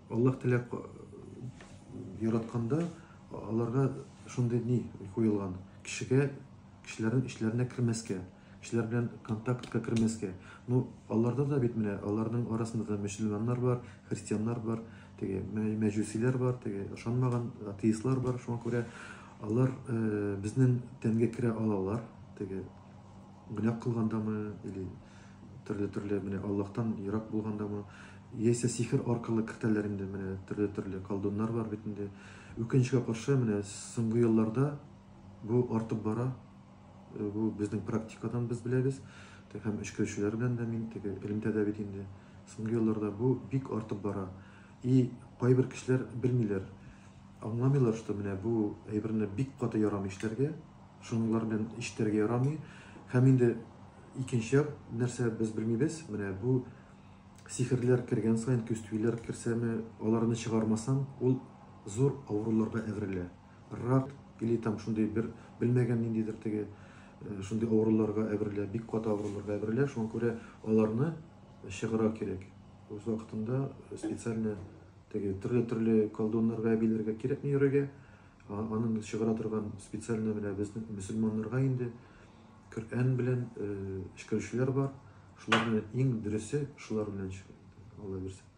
Аллах теләп яратканда аларга шундый ни куелган. Кешеләрнең эшләренә кермәскә, кешеләр белән контактка кермәскә. Ну, аларда да бит менә, аларның арасында да мөселманнар бар, христианнар бар, теге мәҗүсиләр бар, теге ышанмаган атеистлар бар. Шуңа күрә алар безнең тәнгә керә алалар, теге гөнаһ кылгандамы или төрле менә Аллаһтан ерак булгандамы, яисә сихер аркылы кертәләр инде, менә төрле колдуннар бар бит инде. Үкенечкә каршы менә соңгы елларда бу артып бара. Бу безнең практикадан без беләбез. Һәм эш көрәшчеләр белән дә мин теге илемдә дә бит инде соңгы елларда бу бик артып бара. И кайбер кешеләр белмиләр, аңламыйлар, что менә бу әйберне бик каты ярамый эшләргә, шунлар белән ишетергә ярамый. Һәм инде икенче як нәрсә без белмибез, менә бу сихерләр кергән саен, күстүйләр керсәме, аларны чыгармасаң, ул зур авыруларга әверелә. Рак или там шундый бер белмәгән ниндидер теге шундый авыруларга әверелә, бик каты авыруларга әверелә. Шуңа күрә аларны чыгара кирәк. Үз вакытында специально теге төрле колдуннарга, әбиләргә кирәкми йөрергә. Аның чыгара торган специально менә безнең мөселманнарга инде Коръән белән эшкәрүчеләр бар. Шулар белән иң дөресе шулар белән чыгыра. Алла бирсен.